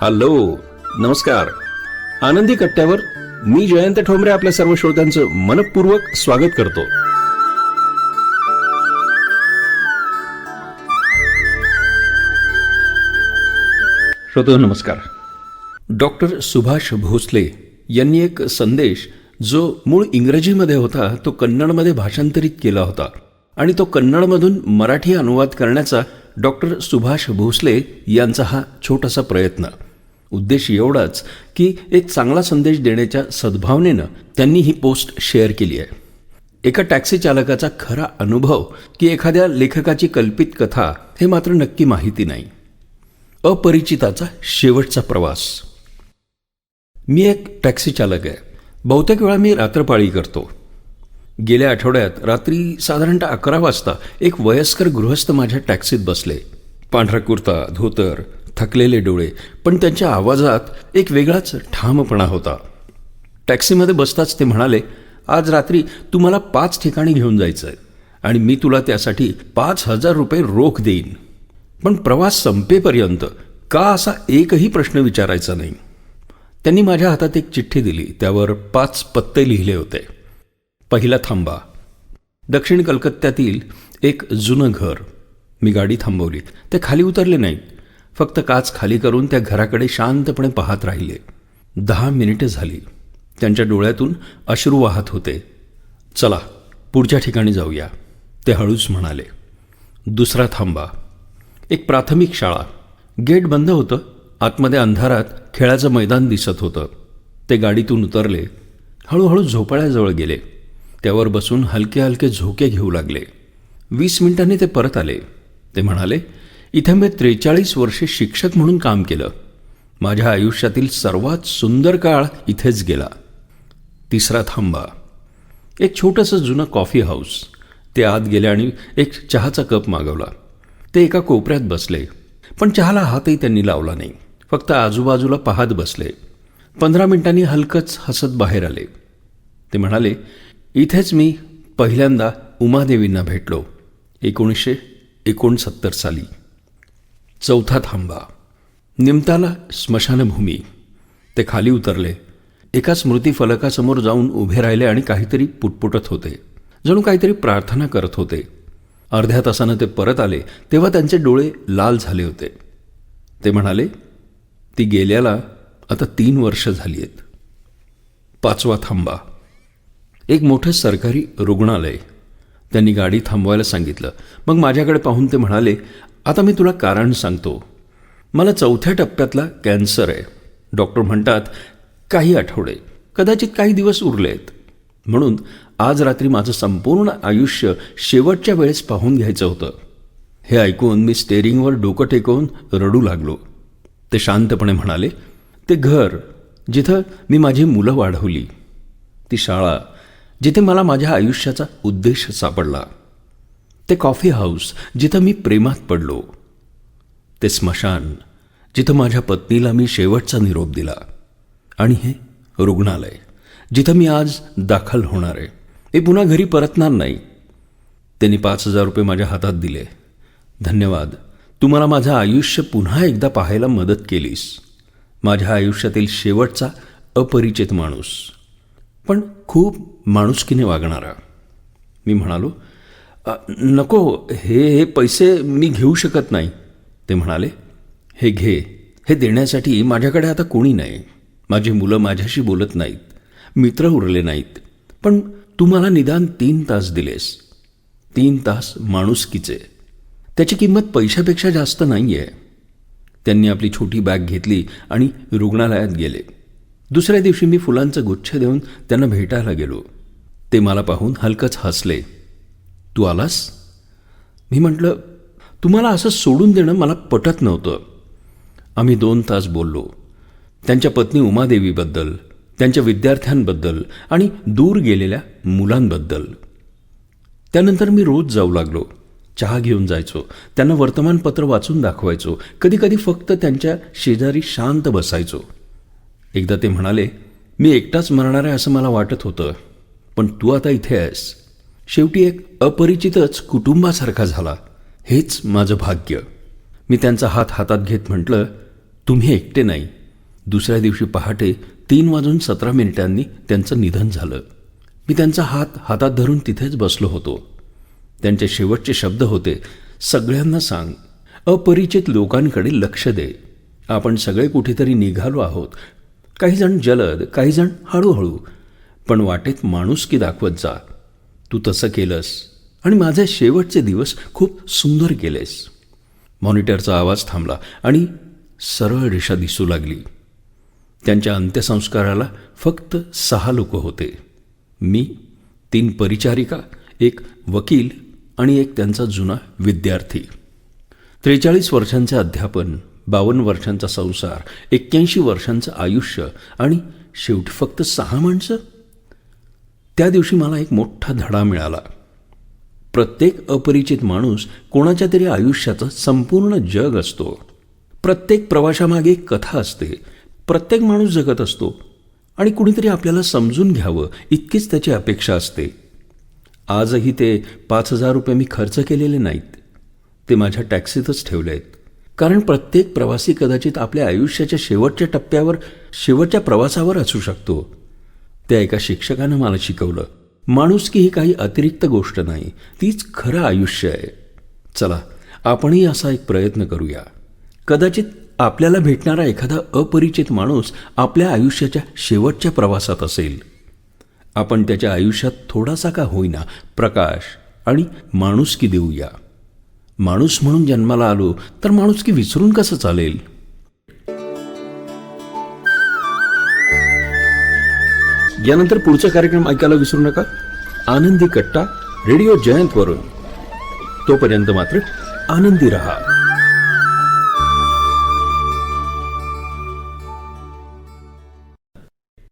Hello, नमस्कार. आनंदी कट्ट्यावर मी जयंत ठोंबरे आपल्या सर्व श्रोत्यांचं मनपूर्वक स्वागत करतो. श्रोतो नमस्कार. डॉक्टर सुभाष भोसले यांनी एक संदेश जो मूळ इंग्रजीमध्ये होता तो कन्नडमध्ये भाषांतरित केला होता आणि तो कन्नडमधून मराठी अनुवाद करण्याचा डॉक्टर सुभाष भोसले यांचा हा छोटासा प्रयत्न. उद्देश एवढाच की एक चांगला संदेश देण्याच्या सद्भावनेनं त्यांनी ही पोस्ट शेअर केली आहे. एका टॅक्सी चालकाचा खरा अनुभव की एखाद्या लेखकाची कल्पित कथा हे मात्र नक्की माहिती नाही. अपरिचिताचा शेवटचा प्रवास. मी एक टॅक्सी चालक आहे. बहुतेक वेळा मी रात्रपाळी करतो. गेल्या आठवड्यात रात्री साधारणतः 11 वाजता एक वयस्कर गृहस्थ माझ्या टॅक्सीत बसले. पांढरा कुर्ता, धोतर, थकलेले डोळे, पण त्यांच्या आवाजात एक वेगळाच ठामपणा होता. टॅक्सीमध्ये बसताच ते म्हणाले, आज रात्री तू मला 5 ठिकाणी घेऊन जायचं आहे आणि मी तुला त्यासाठी 5,000 रुपये रोख देईन, पण प्रवास संपेपर्यंत का असा एकही प्रश्न विचारायचा नाही. त्यांनी माझ्या हातात एक चिठ्ठी दिली. त्यावर 5 पत्ते लिहिले होते. पहिला थांबा. दक्षिण कलकत्त्यातील एक जुनं घर. मी गाडी थांबवली. ते खाली उतरले नाहीत. फक्त काच खाली करून त्या घराकडे शांतपणे पाहत राहिले. 10 मिनिटे झाली. त्यांच्या डोळ्यातून अश्रू वाहत होते. चला पुढच्या ठिकाणी जाऊया, ते हळूच म्हणाले. दुसरा थांबा. एक प्राथमिक शाळा. गेट बंद होतं. आतमध्ये अंधारात खेळाचं मैदान दिसत होतं. ते गाडीतून उतरले. हळूहळू झोपाळ्याजवळ गेले. त्यावर बसून हलके हलके झोके घेऊ लागले. 20 मिनिटांनी ते परत आले. ते म्हणाले, इथे मी 43 वर्षे शिक्षक म्हणून काम केलं. माझ्या आयुष्यातील सर्वात सुंदर काळ इथेच गेला. तिसरा थांबा. एक छोटंसं जुनं कॉफी हाऊस. ते आत गेले आणि एक चहाचा कप मागवला. ते एका कोपऱ्यात बसले, पण चहाला हातही त्यांनी लावला नाही. फक्त आजूबाजूला पाहत बसले. 15 मिनिटांनी हलकंच हसत बाहेर आले. ते म्हणाले, इथेच मी पहिल्यांदा उमादेवींना भेटलो 1969 साली. चौथा थांबा. निमताला स्मशानभूमी. ते खाली उतरले. एका स्मृतिफलकासमोर जाऊन उभे राहिले आणि काहीतरी पुटपुटत होते. जणू काहीतरी प्रार्थना करत होते. अर्ध्या तासानं ते परत आले तेव्हा त्यांचे डोळे लाल झाले होते. ते म्हणाले, ती गेल्याला आता 3 वर्ष झाली आहेत. पाचवा थांबा. एक मोठं सरकारी रुग्णालय. त्यांनी गाडी थांबवायला सांगितलं. मग माझ्याकडे पाहून ते म्हणाले, आता मी तुला कारण सांगतो. मला 4थ्या टप्प्यातला कॅन्सर आहे. डॉक्टर म्हणतात काही आठवडे, कदाचित काही दिवस उरलेत. म्हणून आज रात्री माझं संपूर्ण आयुष्य शेवटच्या वेळेस पाहून घ्यायचं होतं. हे ऐकून मी स्टेअरिंगवर डोकं टेकवून रडू लागलो. ते शांतपणे म्हणाले, ते घर जिथं मी माझी मुलं वाढवली, ती शाळा जिथे मला माझ्या आयुष्याचा उद्देश सापडला, ते कॉफी हाऊस जिथं मी प्रेमात पडलो, ते स्मशान जिथं माझ्या पत्नीला मी शेवटचा निरोप दिला, आणि हे रुग्णालय जिथं मी आज दाखल होणार आहे. मी पुन्हा घरी परतणार नाही. त्यांनी 5,000 रुपये माझ्या हातात दिले. धन्यवाद. तू मला माझं आयुष्य पुन्हा एकदा पाहायला मदत केलीस. माझ्या आयुष्यातील शेवटचा अपरिचित माणूस, पण खूप माणुसकीने वागणारा. मी म्हणालो, नको, हे पैसे मी घेऊ शकत नाही. ते म्हणाले, हे घे. हे देण्यासाठी माझ्याकडे आता कोणी नाही. माझी मुलं माझ्याशी बोलत नाहीत. मित्र उरले नाहीत. पण तू मला निदान 3 तास दिलेस. 3 तास माणुसकीचे. त्याची किंमत पैशापेक्षा जास्त नाही आहे. त्यांनी आपली छोटी बॅग घेतली आणि रुग्णालयात गेले. दुसऱ्या दिवशी मी फुलांचं गुच्छ देऊन त्यांना भेटायला गेलो. ते मला पाहून हलकंच हसले. तू आलास? मी म्हटलं, तुम्हाला असं सोडून देणं मला पटत नव्हतं. आम्ही 2 तास बोललो. त्यांच्या पत्नी उमादेवीबद्दल, त्यांच्या विद्यार्थ्यांबद्दल आणि दूर गेलेल्या मुलांबद्दल. त्यानंतर मी रोज जाऊ लागलो. चहा घेऊन जायचो. त्यांना वर्तमानपत्र वाचून दाखवायचो. कधीकधी फक्त त्यांच्या शेजारी शांत बसायचो. एकदा ते म्हणाले, मी एकटाच मरणार आहे असं मला वाटत होतं, पण तू आता इथे आहेस. शेवटी एक अपरिचितच कुटुंबासारखा झाला. हेच माझं भाग्य. मी त्यांचा हात हातात घेत म्हटलं, तुम्ही एकटे नाही. दुसऱ्या दिवशी पहाटे 3:17 त्यांचं निधन झालं. मी त्यांचा हात हातात धरून तिथेच बसलो होतो. त्यांचे शेवटचे शब्द होते, सगळ्यांना सांग, अपरिचित लोकांकडे लक्ष दे. आपण सगळे कुठेतरी निघालो आहोत. काही जण जलद, काही जण हळूहळू, पण वाटेत माणुसकी दाखवत जा. तू तसं केलंस आणि माझे शेवटचे दिवस खूप सुंदर केलेस. मॉनिटरचा आवाज थांबला आणि सरळ रेषा दिसू लागली. त्यांच्या अंत्यसंस्काराला फक्त 6 लोक होते. मी, 3 परिचारिका, 1 वकील आणि 1 त्यांचा जुना विद्यार्थी. 43 वर्षांचे अध्यापन, 52 वर्षांचा संसार, 81 वर्षांचं आयुष्य आणि शेवटी फक्त 6 माणसं. त्या दिवशी मला एक मोठा धडा मिळाला. प्रत्येक अपरिचित माणूस कोणाच्या तरी आयुष्याचं संपूर्ण जग असतो. प्रत्येक प्रवाशामागे एक कथा असते. प्रत्येक माणूस जगत असतो आणि कुणीतरी आपल्याला समजून घ्यावं इतकीच त्याची अपेक्षा असते. आजही ते 5,000 रुपये मी खर्च केलेले नाहीत. ते माझ्या टॅक्सीतच ठेवले आहेत. कारण प्रत्येक प्रवासी कदाचित आपल्या आयुष्याच्या शेवटच्या टप्प्यावर, शेवटच्या प्रवासावर असू शकतो. त्या एका शिक्षकानं मला शिकवलं, माणुसकी ही काही अतिरिक्त गोष्ट नाही, तीच खरं आयुष्य आहे. चला, आपणही असा एक प्रयत्न करूया. कदाचित आपल्याला भेटणारा एखादा अपरिचित माणूस आपल्या आयुष्याच्या शेवटच्या प्रवासात असेल. आपण त्याच्या आयुष्यात थोडासा का होईना प्रकाश आणि माणुसकी देऊया. माणूस म्हणून जन्माला आलो तर माणुसकी विसरून कसं चालेल. यानंतर पुढचा कार्यक्रम ऐकायला विसरू नका, आनंदी कट्टा, रेडिओ जयंतवरून. तोपर्यंत मात्र आनंदी रहा.